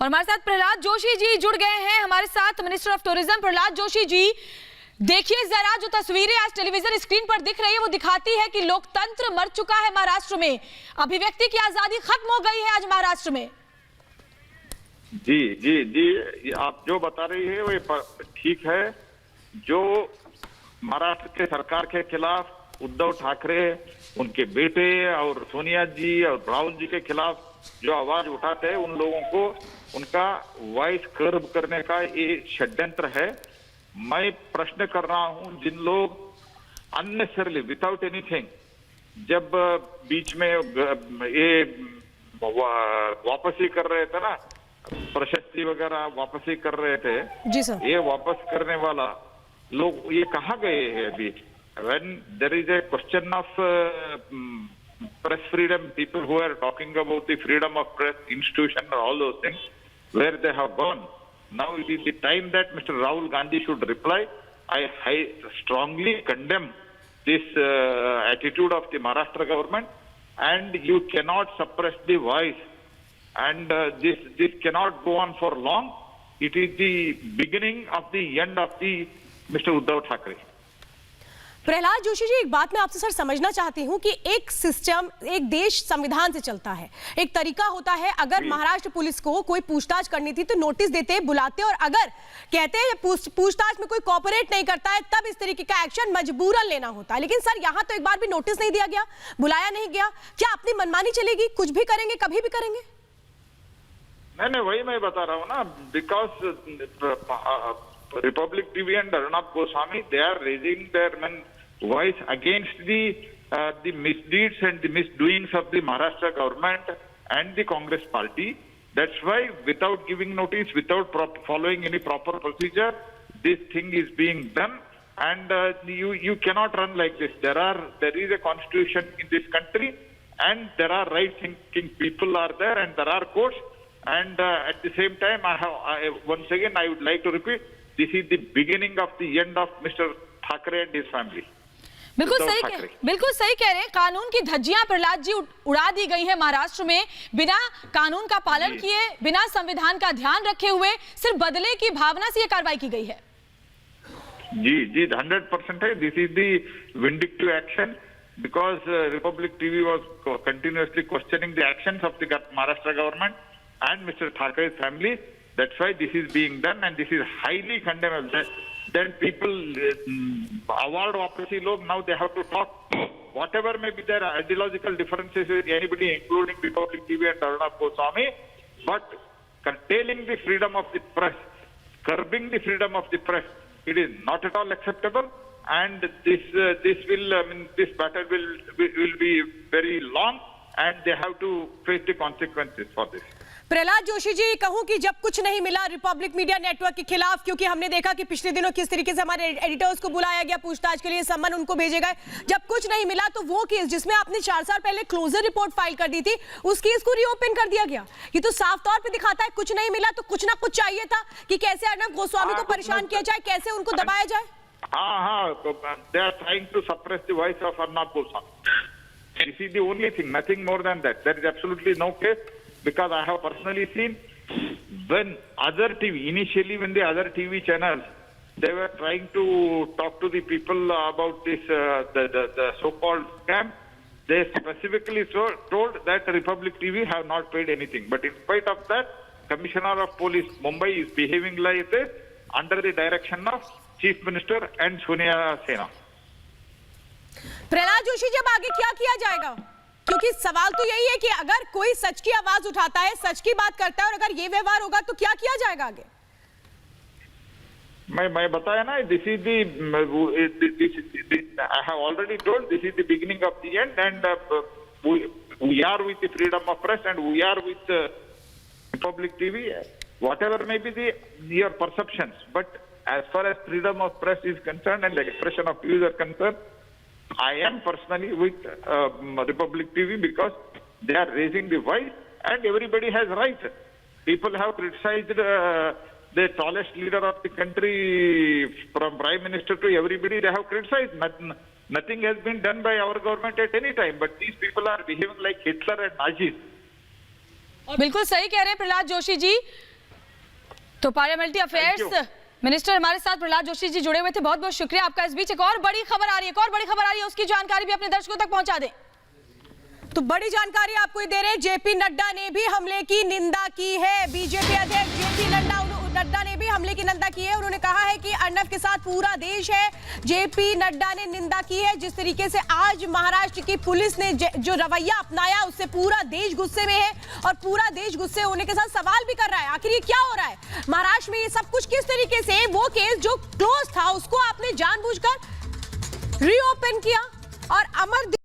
और हमारे साथ प्रहलाद जोशी जी जुड़ गए हैं हमारे साथ, minister of tourism. Prahlad Joshi ji, देखिए जरा जो तस्वीरें आज टेलीविजन स्क्रीन पर दिख रही है वो दिखाती है कि लोकतंत्र मर चुका है महाराष्ट्र में, अभिव्यक्ति की आजादी खत्म हो गई है आज महाराष्ट्र में। जी जी जी, आप जो बता रही है वो ठीक है। जो महाराष्ट्र के सरकार के खिलाफ उद्धव ठाकरे, उनके बेटे और सोनिया जी और राहुल जी के खिलाफ जो आवाज उठाते हैं, उन लोगों को उनका वॉइस कर्ब करने का ये षड्यंत्र है। मैं प्रश्न कर रहा हूं, जिन लोग अननेसेसरली विदाउट एनीथिंग जब बीच में ये वापसी कर रहे थे ना, प्रशस्ति वगैरह वापसी कर रहे थे जी सर, ये वापस करने वाला लोग ये कहाँ गए हैं अभी? When there is a question of press freedom, people who are talking about the freedom of press institution and all those things, where they have gone. Now it is the time that Mr. Rahul Gandhi should reply. I strongly condemn this attitude of the Maharashtra government, and you cannot suppress the voice, and this cannot go on for long. It is the beginning of the end of the Mr. Uddhav Thackeray. Prahlad Joshi जी, एक बात मैं आपसे sir समझना चाहती हूँ कि एक system, एक देश संविधान से चलता है, एक तरीका होता है। अगर महाराष्ट्र पुलिस को कोई पूछताछ करनी थी तो नोटिस देते, बुलाते, और अगर कहते हैं पूछताछ में कोई कोऑपरेट नहीं करता है तब इस तरीके का एक्शन मजबूरन लेना होता है। लेकिन सर यहाँ तो एक बार भी नोटिस नहीं दिया गया, बुलाया नहीं गया। क्या अपनी मनमानी चलेगी? कुछ भी करेंगे, कभी भी करेंगे? नहीं, वही मैं बता रहा हूँ ना, because Republic TV and Arnab Goswami, they are raising their voice against the misdeeds and the misdoings of the Maharashtra government and the Congress party. That's why, without giving notice, without following any proper procedure, this thing is being done. And you cannot run like this. There is a constitution in this country, and there are right-thinking people are there, and there are courts. And at the same time, once again, I would like to repeat, this is the beginning of the end of Mr. Thackeray and his family. बिल्कुल सही कह रहे हैं। कानून की धज्जियां प्रहलाद जी उड़ा दी गई है महाराष्ट्र में, बिना कानून का पालन किए, बिना संविधान का ध्यान रखे हुए, सिर्फ बदले की भावना से ये कार्रवाई की गई है। जी जी, 100% है। This is the vindictive action, because Republic TV was continuously questioning the actions of the Maharashtra government and Mr. Thackeray's family. That's why this is being done, and this is highly condemnable. Then people award वापसी लोग, now they have to talk whatever may be their ideological differences with anybody, including Republic TV and Arnab Goswami, but curtailing the freedom of the press, curbing the freedom of the press, it is not at all acceptable. And this battle will be very long, and they have to face the consequences for this. Prahlad Joshi जी, कहूं कि जब कुछ नहीं मिला Republic media network के खिलाफ, क्योंकि हमने देखा कि पिछले दिनों किस तरीके से हमारे एडिटर्स को बुलाया गया पूछताछ के लिए, सम्मन उनको भेजे गए, जब कुछ नहीं मिला तो वो केस जिसमें आपने 4 साल पहले क्लोजर रिपोर्ट फाइल कर दी थी, उस केस को रीओपन कर दिया गया। ये तो साफ तौर पे दिखाता है कुछ नहीं मिला तो कुछ ना कुछ चाहिए था कि कैसे अर्नब गोस्वामी को परेशान किया जाए, कैसे उनको दबाया जाए। they are trying to suppress the voice of Arnab Goswami. This is the only thing, nothing more than that. There is absolutely no case, because I have personally seen when other TV, initially when the other TV channels, they were trying to talk to the people about this, the so-called scam, they specifically told that Republic TV have not paid anything. But in spite of that, Commissioner of Police Mumbai is behaving like this under the direction of Chief Minister and Sonia Sena. Prahlad Joshi, जब आगे क्या किया जाएगा? क्योंकि सवाल तो यही है कि अगर कोई सच की आवाज उठाता है, सच की बात करता है, और अगर ये व्यवहार होगा तो क्या किया जाएगा आगे? मैं बताया ना, this is I have already told, this is the beginning of the end, and we are with the freedom of press, and we are with Republic TV, whatever may be your perceptions. But as far as freedom of press is concerned and the expression of views are concerned, I am personally with Republic TV, because they are raising the voice, and everybody has rights. People have criticized the tallest leader of the country, from Prime Minister to everybody, they have criticized. Nothing has been done by our government at any time, but these people are behaving like Hitler and Nazis. बिल्कुल सही कह रहे हैं प्रहलाद जोशी जी। तो parliamentary affairs minister हमारे साथ प्रहलाद जोशी जी जुड़े हुए थे, बहुत बहुत शुक्रिया आपका। इस बीच एक और बड़ी खबर आ रही है, एक और बड़ी खबर आ रही है, उसकी जानकारी भी अपने दर्शकों तक पहुंचा दें। तो बड़ी जानकारी आपको ही दे रहे हैं, जेपी नड्डा ने भी हमले की निंदा की है। बीजेपी अध्यक्ष जेपी नड्डा ने भी हमले की निंदा की है। उन्होंने कहा है कि अर्नब के साथ पूरा देश है। जेपी नड्डा ने निंदा की है जिस तरीके से आज महाराष्ट्र की पुलिस ने जो रवैया अपनाया उससे पूरा देश गुस्से में है और पूरा देश गुस्से होने के साथ सवाल भी कर रहा है आखिर ये क्या हो रहा है महाराष्ट्र में, ये सब कुछ किस तरीके से, वो केस जो क्लोज था उसको आपने जानबूझकर रीओपन किया। और अमर